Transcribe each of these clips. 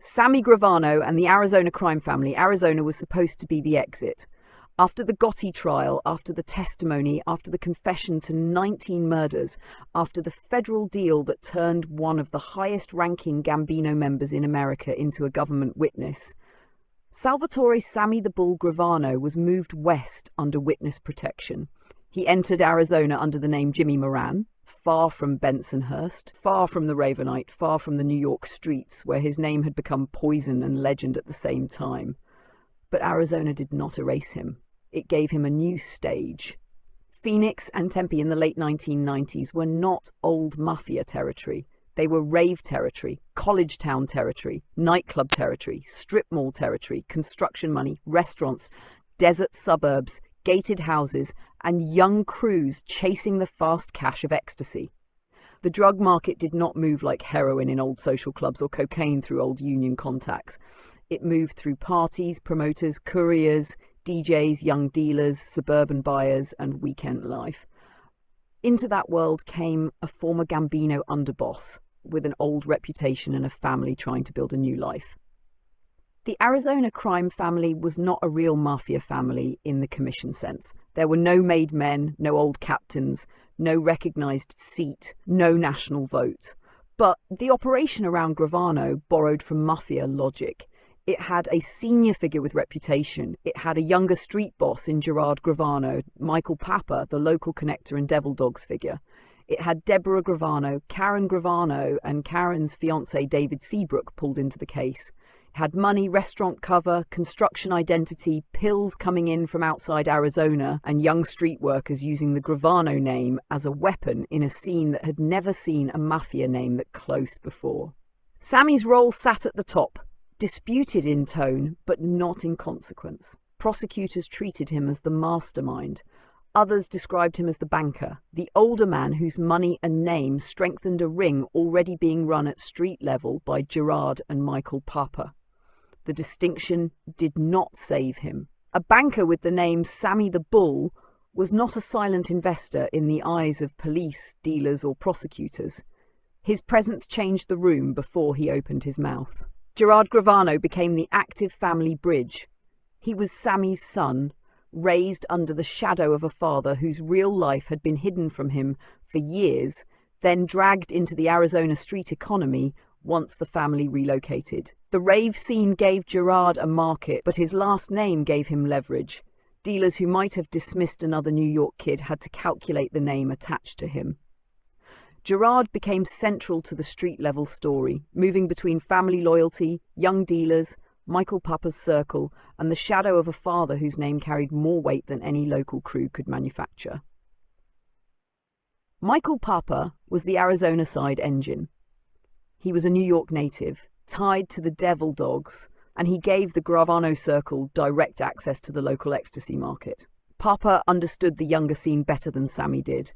Sammy Gravano and the Arizona crime family. Arizona was supposed to be the exit. After the Gotti trial, after the testimony, after the confession to 19 murders, after the federal deal that turned one of the highest-ranking Gambino members in America into a government witness, Salvatore Sammy the Bull Gravano was moved west under witness protection. He entered Arizona under the name Jimmy Moran, far from Bensonhurst, far from the Ravenite, far from the New York streets, where his name had become poison and legend at the same time. But Arizona did not erase him. It gave him a new stage. Phoenix and Tempe in the late 1990s were not old mafia territory. They were rave territory, college town territory, nightclub territory, strip mall territory, construction money, restaurants, desert suburbs, gated houses, and young crews chasing the fast cash of ecstasy. The drug market did not move like heroin in old social clubs or cocaine through old union contacts. It moved through parties, promoters, couriers, DJs, young dealers, suburban buyers, and weekend life. Into that world came a former Gambino underboss with an old reputation and a family trying to build a new life. The Arizona crime family was not a real mafia family in the commission sense. There were no made men, no old captains, no recognized seat, no national vote. But the operation around Gravano borrowed from mafia logic. It had a senior figure with reputation. It had a younger street boss in Gerard Gravano, Michael Papa, the local connector and Devil Dogs figure. It had Deborah Gravano, Karen Gravano, and Karen's fiancé David Seabrook pulled into the case. It had money, restaurant cover, construction identity, pills coming in from outside Arizona, and young street workers using the Gravano name as a weapon in a scene that had never seen a mafia name that close before. Sammy's role sat at the top. Disputed in tone, but not in consequence. Prosecutors treated him as the mastermind. Others described him as the banker, the older man whose money and name strengthened a ring already being run at street level by Gerard and Michael Papa. The distinction did not save him. A banker with the name Sammy the Bull was not a silent investor in the eyes of police, dealers, or prosecutors. His presence changed the room before he opened his mouth. Gerard Gravano became the active family bridge. He was Sammy's son, raised under the shadow of a father whose real life had been hidden from him for years, then dragged into the Arizona street economy once the family relocated. The rave scene gave Gerard a market, but his last name gave him leverage. Dealers who might have dismissed another New York kid had to calculate the name attached to him. Gerard became central to the street-level story, moving between family loyalty, young dealers, Michael Papa's circle, and the shadow of a father whose name carried more weight than any local crew could manufacture. Michael Papa was the Arizona side engine. He was a New York native, tied to the Devil Dogs, and he gave the Gravano circle direct access to the local ecstasy market. Papa understood the younger scene better than Sammy did.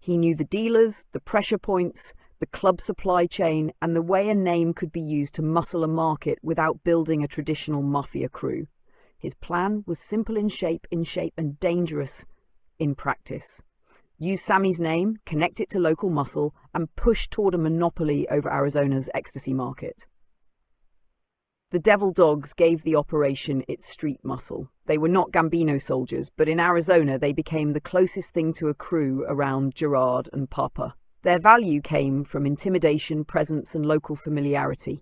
He knew the dealers, the pressure points, the club supply chain, and the way a name could be used to muscle a market without building a traditional mafia crew. His plan was simple in shape, and dangerous in practice. Use Sammy's name, connect it to local muscle, and push toward a monopoly over Arizona's ecstasy market. The Devil Dogs gave the operation its street muscle. They were not Gambino soldiers, but in Arizona they became the closest thing to a crew around Gerard and Papa. Their value came from intimidation, presence, and local familiarity.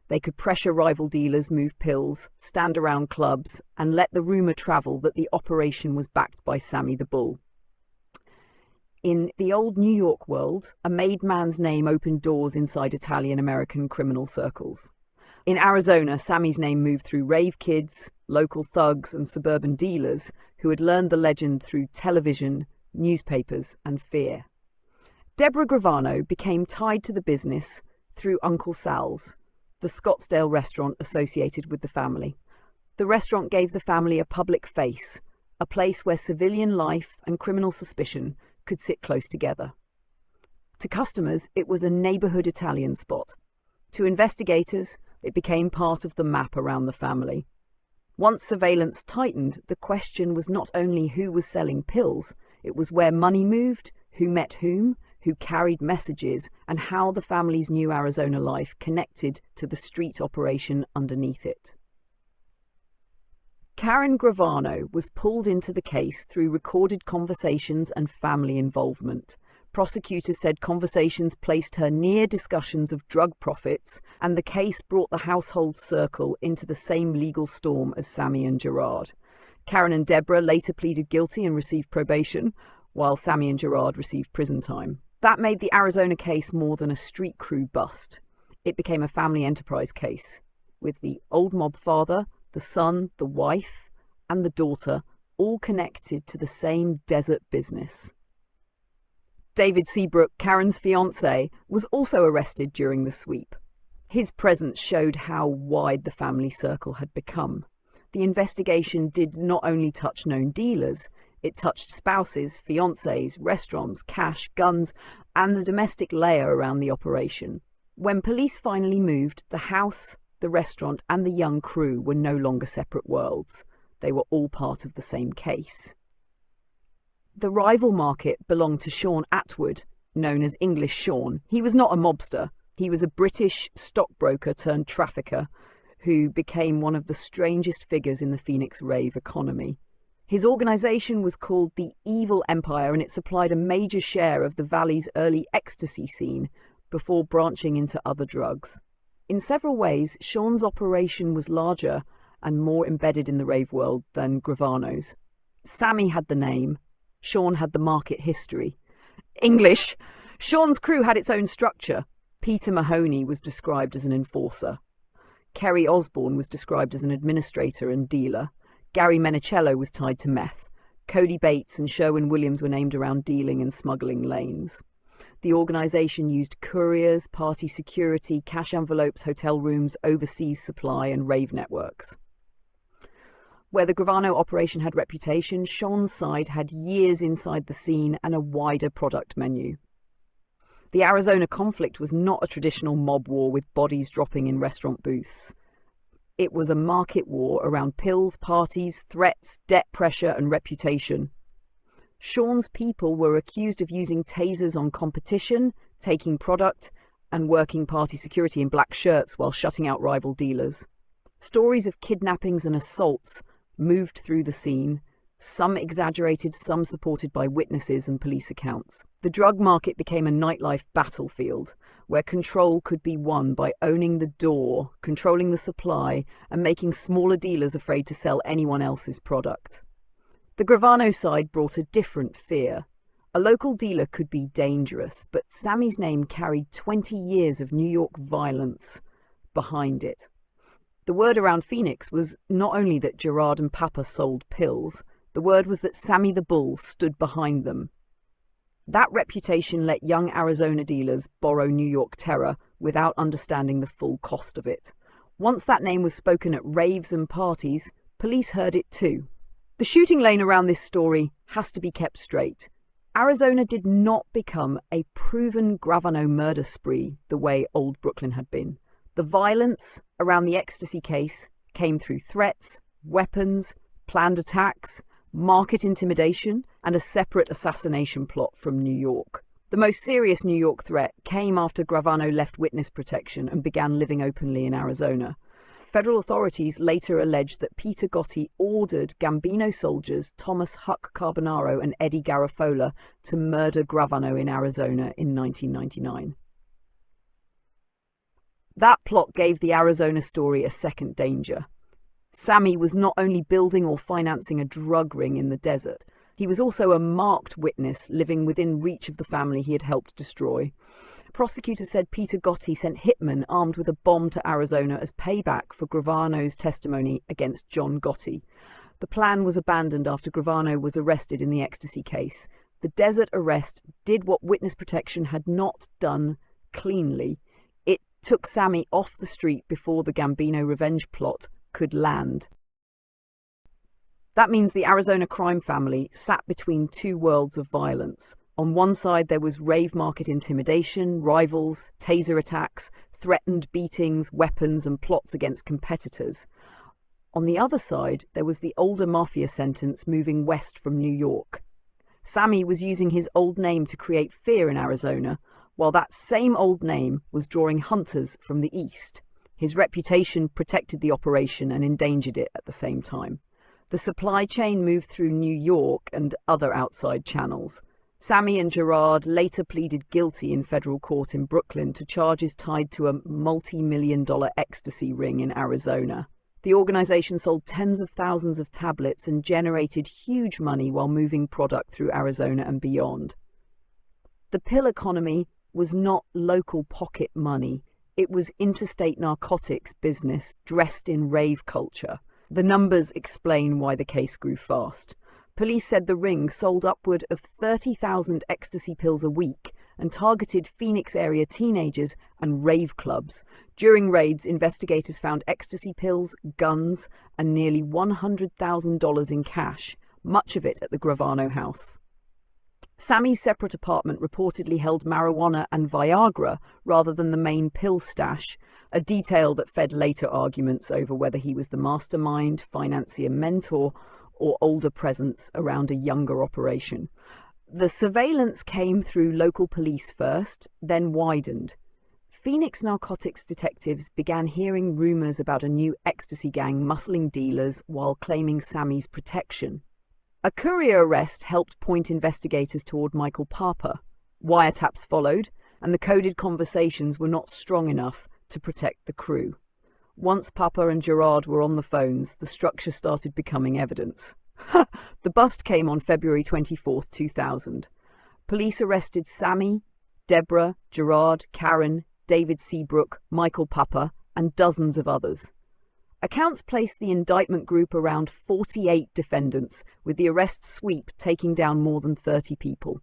They could pressure rival dealers, move pills, stand around clubs, and let the rumor travel that the operation was backed by Sammy the Bull. In the old New York world, a made man's name opened doors inside Italian-American criminal circles. In Arizona, Sammy's name moved through rave kids, local thugs, and suburban dealers who had learned the legend through television, newspapers, and fear. Deborah Gravano became tied to the business through Uncle Sal's, the Scottsdale restaurant associated with the family. The restaurant gave the family a public face, a place where civilian life and criminal suspicion could sit close together. To customers, it was a neighborhood Italian spot. To investigators, it became part of the map around the family. Once surveillance tightened, the question was not only who was selling pills, it was where money moved, who met whom, who carried messages, and how the family's new Arizona life connected to the street operation underneath it. Karen Gravano was pulled into the case through recorded conversations and family involvement. Prosecutors said conversations placed her near discussions of drug profits, and the case brought the household circle into the same legal storm as Sammy and Gerard. Karen and Deborah later pleaded guilty and received probation, while Sammy and Gerard received prison time. That made the Arizona case more than a street crew bust. It became a family enterprise case, with the old mob father, the son, the wife, and the daughter all connected to the same desert business. David Seabrook, Karen's fiancé, was also arrested during the sweep. His presence showed how wide the family circle had become. The investigation did not only touch known dealers, it touched spouses, fiancés, restaurants, cash, guns, and the domestic layer around the operation. When police finally moved, the house, the restaurant, and the young crew were no longer separate worlds. They were all part of the same case. The rival market belonged to Sean Atwood, known as English Sean. He was not a mobster. He was a British stockbroker turned trafficker who became one of the strangest figures in the Phoenix rave economy. His organization was called the Evil Empire, and it supplied a major share of the valley's early ecstasy scene before branching into other drugs. In several ways, Sean's operation was larger and more embedded in the rave world than Gravano's. Sammy had the name, Sean had the market history. English. Sean's crew had its own structure. Peter Mahoney was described as an enforcer. Kerry Osborne was described as an administrator and dealer. Gary Menicello was tied to meth. Cody Bates and Sherwin Williams were named around dealing and smuggling lanes. The organisation used couriers, party security, cash envelopes, hotel rooms, overseas supply, and rave networks. Where the Gravano operation had reputation, Sean's side had years inside the scene and a wider product menu. The Arizona conflict was not a traditional mob war with bodies dropping in restaurant booths. It was a market war around pills, parties, threats, debt pressure, and reputation. Sean's people were accused of using tasers on competition, taking product, and working party security in black shirts while shutting out rival dealers. Stories of kidnappings and assaults moved through the scene, some exaggerated, some supported by witnesses and police accounts. The drug market became a nightlife battlefield, where control could be won by owning the door, controlling the supply, and making smaller dealers afraid to sell anyone else's product. The Gravano side brought a different fear. A local dealer could be dangerous, but Sammy's name carried 20 years of New York violence behind it. The word around Phoenix was not only that Gerard and Papa sold pills, the word was that Sammy the Bull stood behind them. That reputation let young Arizona dealers borrow New York terror without understanding the full cost of it. Once that name was spoken at raves and parties, police heard it too. The shooting lane around this story has to be kept straight. Arizona did not become a proven Gravano murder spree the way old Brooklyn had been. The violence around the ecstasy case came through threats, weapons, planned attacks, market intimidation, and a separate assassination plot from New York. The most serious New York threat came after Gravano left witness protection and began living openly in Arizona. Federal authorities later alleged that Peter Gotti ordered Gambino soldiers Thomas Huck Carbonaro and Eddie Garofalo to murder Gravano in Arizona in 1999. That plot gave the Arizona story a second danger. Sammy was not only building or financing a drug ring in the desert, he was also a marked witness living within reach of the family he had helped destroy. Prosecutors said Peter Gotti sent hitmen armed with a bomb to Arizona as payback for Gravano's testimony against John Gotti. The plan was abandoned after Gravano was arrested in the ecstasy case. The desert arrest did what witness protection had not done cleanly. It took Sammy off the street before the Gambino revenge plot could land. That means the Arizona crime family sat between two worlds of violence. On one side, there was rave market intimidation, rivals, taser attacks, threatened beatings, weapons, and plots against competitors. On the other side, there was the older mafia sentence moving west from New York. Sammy was using his old name to create fear in Arizona, while that same old name was drawing hunters from the east. His reputation protected the operation and endangered it at the same time. The supply chain moved through New York and other outside channels. Sammy and Gerard later pleaded guilty in federal court in Brooklyn to charges tied to a multi-million-dollar ecstasy ring in Arizona. The organization sold tens of thousands of tablets and generated huge money while moving product through Arizona and beyond. The pill economy was not local pocket money. It was interstate narcotics business dressed in rave culture. The numbers explain why the case grew fast. Police said the ring sold upward of 30,000 ecstasy pills a week and targeted Phoenix area teenagers and rave clubs. During raids, investigators found ecstasy pills, guns, and nearly $100,000 in cash, much of it at the Gravano house. Sammy's separate apartment reportedly held marijuana and Viagra rather than the main pill stash, a detail that fed later arguments over whether he was the mastermind, financier, mentor, or older presence around a younger operation. The surveillance came through local police first, then widened. Phoenix narcotics detectives began hearing rumors about a new ecstasy gang muscling dealers while claiming Sammy's protection. A courier arrest helped point investigators toward Michael Papa. Wiretaps followed, and the coded conversations were not strong enough to protect the crew. Once Papa and Gerard were on the phones, the structure started becoming evidence. The bust came on February 24, 2000. Police arrested Sammy, Deborah, Gerard, Karen, David Seabrook, Michael Papa, and dozens of others. Accounts placed the indictment group around 48 defendants, with the arrest sweep taking down more than 30 people.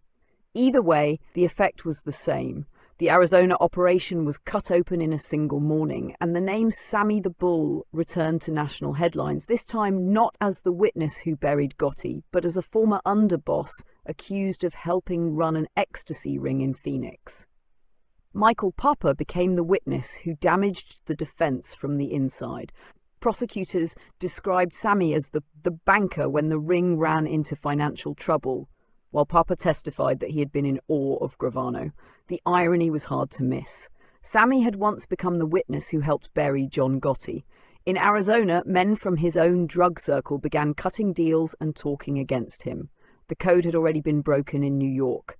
Either way, the effect was the same. The Arizona operation was cut open in a single morning, and the name Sammy the Bull returned to national headlines, this time not as the witness who buried Gotti, but as a former underboss accused of helping run an ecstasy ring in Phoenix. Michael Papa became the witness who damaged the defense from the inside. Prosecutors described Sammy as the banker when the ring ran into financial trouble, while Papa testified that he had been in awe of Gravano. The irony was hard to miss. Sammy had once become the witness who helped bury John Gotti. In Arizona, men from his own drug circle began cutting deals and talking against him. The code had already been broken in New York.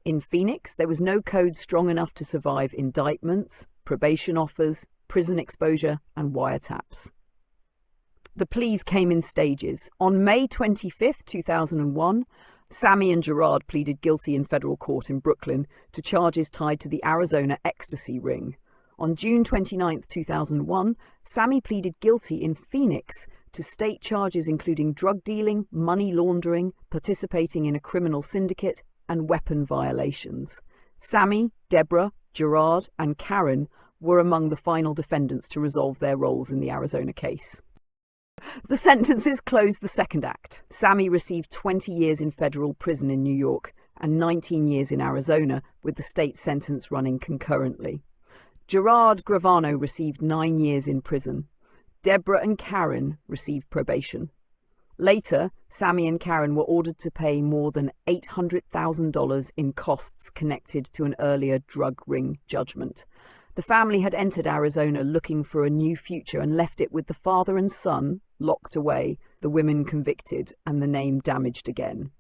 In Phoenix, there was no code strong enough to survive indictments, probation offers, prison exposure, and wiretaps. The pleas came in stages. On May 25, 2001, Sammy and Gerard pleaded guilty in federal court in Brooklyn to charges tied to the Arizona ecstasy ring. On June 29, 2001, Sammy pleaded guilty in Phoenix to state charges including drug dealing, money laundering, participating in a criminal syndicate, and weapon violations. Sammy, Deborah, Gerard, and Karen were among the final defendants to resolve their roles in the Arizona case. The sentences closed the second act. Sammy received 20 years in federal prison in New York and 19 years in Arizona, with the state sentence running concurrently. Gerard Gravano received 9 years in prison. Deborah and Karen received probation. Later, Sammy and Karen were ordered to pay more than $800,000 in costs connected to an earlier drug ring judgment. The family had entered Arizona looking for a new future and left it with the father and son locked away, the women convicted, and the name damaged again.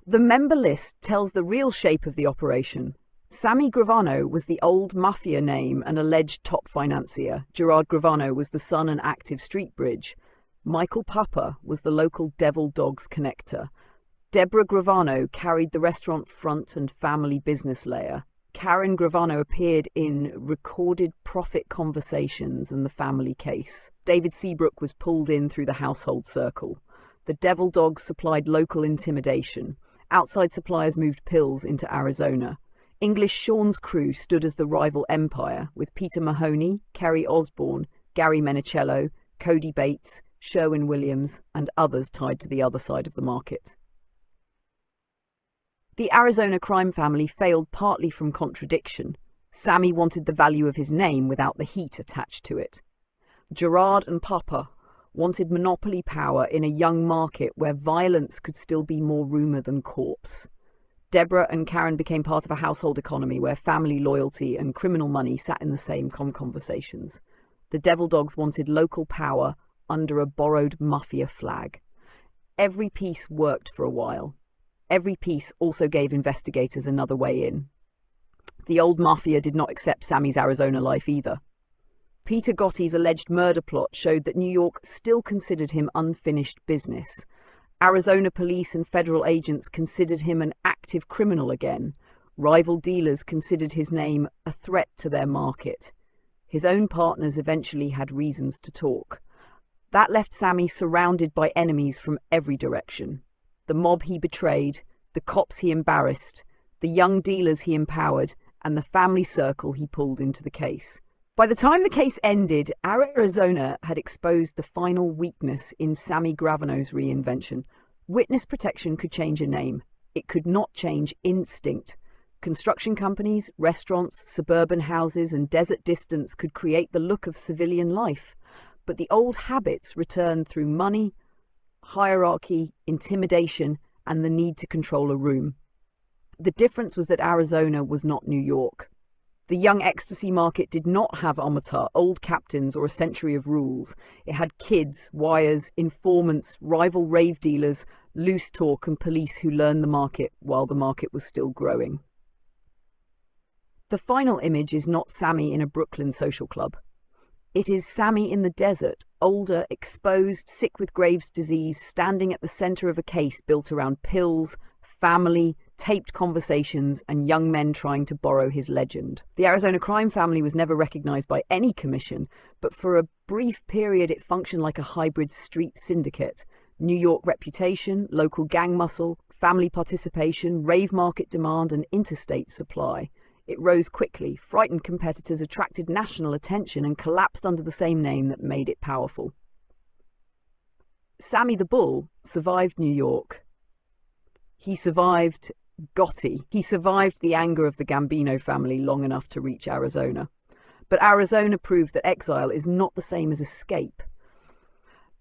The member list tells the real shape of the operation. Sammy Gravano was the old mafia name and alleged top financier. Gerard Gravano was the son and active street bridge. Michael Papa was the local Devil Dogs connector. Deborah Gravano carried the restaurant front and family business layer. Karen Gravano appeared in recorded profit conversations and the family case. David Seabrook was pulled in through the household circle. The Devil Dogs supplied local intimidation. Outside suppliers moved pills into Arizona. English Sean's crew stood as the rival empire, with Peter Mahoney, Kerry Osborne, Gary Menicello, Cody Bates, Sherwin Williams, and others tied to the other side of the market. The Arizona crime family failed partly from contradiction. Sammy wanted the value of his name without the heat attached to it. Gerard and Papa wanted monopoly power in a young market where violence could still be more rumor than corpse. Deborah and Karen became part of a household economy where family loyalty and criminal money sat in the same conversations. The Devil Dogs wanted local power under a borrowed mafia flag. Every piece worked for a while. Every piece also gave investigators another way in. The old mafia did not accept Sammy's Arizona life either. Peter Gotti's alleged murder plot showed that New York still considered him unfinished business. Arizona police and federal agents considered him an active criminal again. Rival dealers considered his name a threat to their market. His own partners eventually had reasons to talk. That left Sammy surrounded by enemies from every direction. The mob he betrayed, the cops he embarrassed, the young dealers he empowered, and the family circle he pulled into the case. By the time the case ended, Arizona had exposed the final weakness in Sammy Gravano's reinvention. Witness protection could change a name. It could not change instinct. Construction companies, restaurants, suburban houses, and desert distance could create the look of civilian life. But the old habits returned through money, hierarchy, intimidation, and the need to control a room. The difference was that Arizona was not New York. The young ecstasy market did not have omerta, old captains, or a century of rules. It had kids, wires, informants, rival rave dealers, loose talk, and police who learned the market while the market was still growing. The final image is not Sammy in a Brooklyn social club. It is Sammy in the desert, older, exposed, sick with Graves' disease, standing at the center of a case built around pills, family, taped conversations, and young men trying to borrow his legend. The Arizona crime family was never recognized by any commission, but for a brief period it functioned like a hybrid street syndicate. New York reputation, local gang muscle, family participation, rave market demand, and interstate supply. It rose quickly, frightened competitors, attracted national attention, and collapsed under the same name that made it powerful. Sammy the Bull survived New York. He survived Gotti. He survived the anger of the Gambino family long enough to reach Arizona. But Arizona proved that exile is not the same as escape.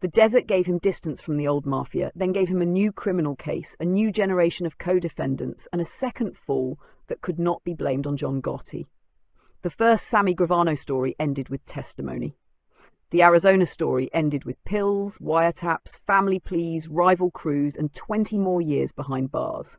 The desert gave him distance from the old mafia, then gave him a new criminal case, a new generation of co-defendants, and a second fall that could not be blamed on John Gotti. The first Sammy Gravano story ended with testimony. The Arizona story ended with pills, wiretaps, family pleas, rival crews, and 20 more years behind bars.